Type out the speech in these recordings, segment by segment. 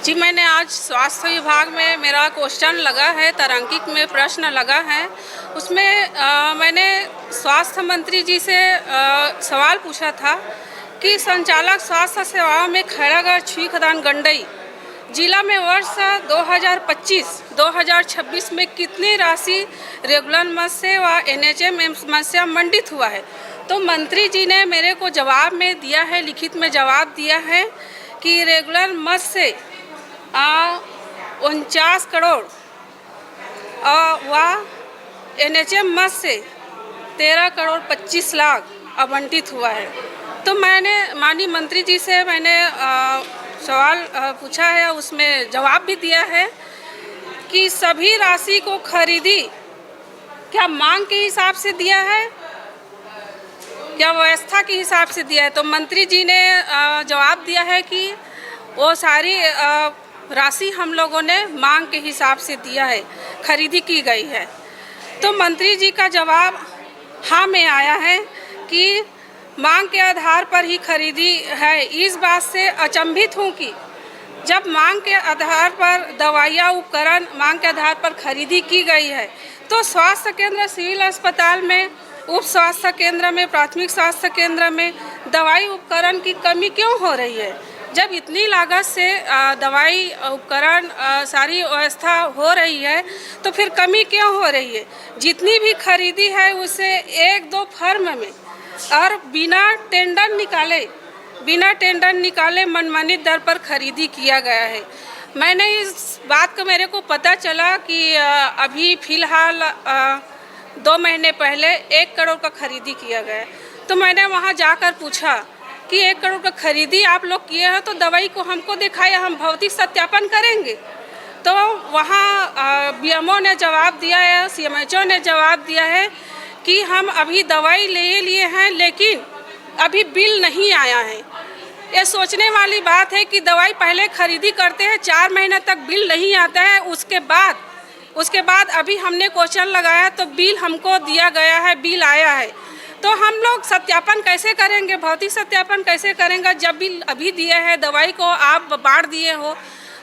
जी, मैंने आज स्वास्थ्य विभाग में मेरा क्वेश्चन लगा है, तारांकित में प्रश्न लगा है। उसमें मैंने स्वास्थ्य मंत्री जी से सवाल पूछा था कि संचालक स्वास्थ्य सेवाओं में खैरागढ़ छुई खदान गंडई जिला में वर्ष 2025-2026 में कितनी राशि रेगुलर मद से व एनएचएम समस्या मंडित हुआ है। तो मंत्री जी ने मेरे को जवाब में दिया है, लिखित में जवाब दिया है कि रेगुलर मद से 49 करोड़ व एनएचएम मद से 13 करोड़ 25 लाख आवंटित हुआ है। तो मैंने माननीय मंत्री जी से सवाल पूछा है, उसमें जवाब भी दिया है कि सभी राशि को खरीदी क्या मांग के हिसाब से दिया है या व्यवस्था के हिसाब से दिया है। तो मंत्री जी ने जवाब दिया है कि वो सारी राशि हम लोगों ने मांग के हिसाब से दिया है, खरीदी की गई है। तो मंत्री जी का जवाब हाँ में आया है कि मांग के आधार पर ही खरीदी है। इस बात से अचंभित हूँ कि जब मांग के आधार पर दवाइयाँ उपकरण मांग के आधार पर खरीदी की गई है तो स्वास्थ्य केंद्र, सिविल अस्पताल में, उप स्वास्थ्य केंद्र में, प्राथमिक स्वास्थ्य केंद्र में दवाई उपकरण की कमी क्यों हो रही है। जब इतनी लागत से दवाई उपकरण सारी व्यवस्था हो रही है तो फिर कमी क्यों हो रही है। जितनी भी खरीदी है उसे 1-2 फर्म में और बिना टेंडर निकाले मनमानी दर पर खरीदी किया गया है। मैंने इस बात को मेरे को पता चला कि अभी फ़िलहाल 2 महीने पहले 1 करोड़ का खरीदी किया गया है। तो मैंने वहां जाकर पूछा कि 1 करोड़ का खरीदी आप लोग किए हैं तो दवाई को हमको दिखाया, हम भौतिक सत्यापन करेंगे। तो वहाँ बीएमओ ने जवाब दिया है, सीएमएचओ ने जवाब दिया है कि हम अभी दवाई ले लिए हैं लेकिन अभी बिल नहीं आया है। ये सोचने वाली बात है कि दवाई पहले खरीदी करते हैं, 4 महीने तक बिल नहीं आता है, उसके बाद अभी हमने क्वेश्चन लगाया तो बिल हमको दिया गया है, बिल आया है। तो हम लोग सत्यापन कैसे करेंगे, भौतिक सत्यापन कैसे करेंगे जब बिल अभी दिए हैं। दवाई को आप बांट दिए हो,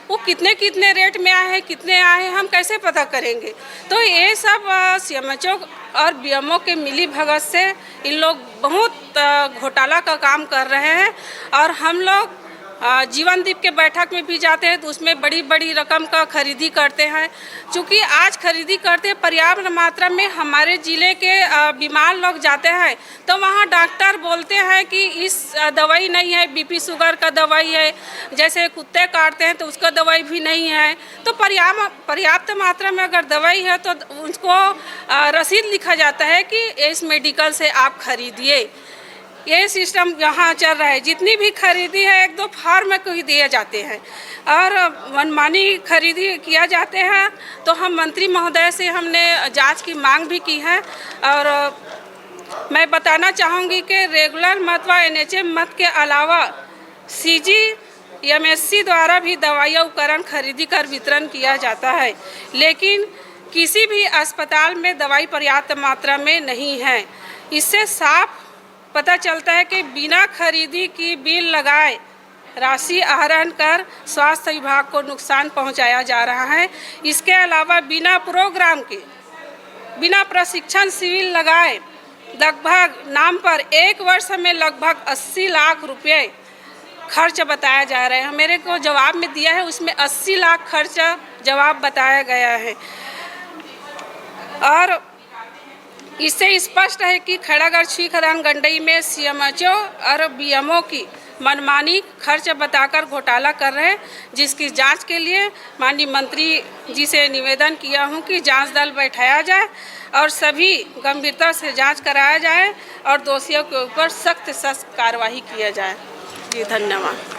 वो कितने रेट में आए हैं, कितने आए हैं, हम कैसे पता करेंगे। तो ये सब सीएमएचओ और बीएमओ के मिली भगत से इन लोग बहुत घोटाला का काम कर रहे हैं। और हम लोग जीवनदीप के बैठक में भी जाते हैं तो उसमें बड़ी रकम का खरीदी करते हैं। चूँकि आज खरीदी करते हैं पर्याप्त मात्रा में, हमारे ज़िले के बीमार लोग जाते हैं तो वहाँ डॉक्टर बोलते हैं कि इस दवाई नहीं है, बीपी शुगर का दवाई है, जैसे कुत्ते काटते हैं तो उसका दवाई भी नहीं है। तो पर्याप्त मात्रा में अगर दवाई है तो उसको रसीद लिखा जाता है कि इस मेडिकल से आप खरीदिए। ये सिस्टम यहाँ चल रहा है। जितनी भी खरीदी है 1-2 फार्म को ही दिए जाते हैं और मनमानी खरीदी किया जाते हैं। तो हम मंत्री महोदय से हमने जांच की मांग भी की है। और मैं बताना चाहूँगी कि रेगुलर मद व एनएचएम मद के अलावा सीजीएमएससी द्वारा भी दवाइयाँ उपकरण खरीदी कर वितरण किया जाता है, लेकिन किसी भी अस्पताल में दवाई पर्याप्त मात्रा में नहीं है। इससे साफ पता चलता है कि बिना खरीदी की बिल लगाए राशि आहरण कर स्वास्थ्य विभाग को नुकसान पहुंचाया जा रहा है। इसके अलावा बिना प्रोग्राम के, बिना प्रशिक्षण शिविर लगाए लगभग नाम पर 1 वर्ष में लगभग 80 लाख रुपए खर्च बताया जा रहा है। मेरे को जवाब में दिया है, उसमें 80 लाख खर्च जवाब बताया गया है। और इससे स्पष्ट है कि खैरागढ़ छुई खदान गंडई में सीएमएचओ और बीएमओ की मनमानी खर्च बताकर घोटाला कर रहे हैं, जिसकी जांच के लिए माननीय मंत्री जी से निवेदन किया हूं कि जांच दल बैठाया जाए और सभी गंभीरता से जांच कराया जाए और दोषियों के ऊपर सख्त कार्रवाई किया जाए। जी, धन्यवाद।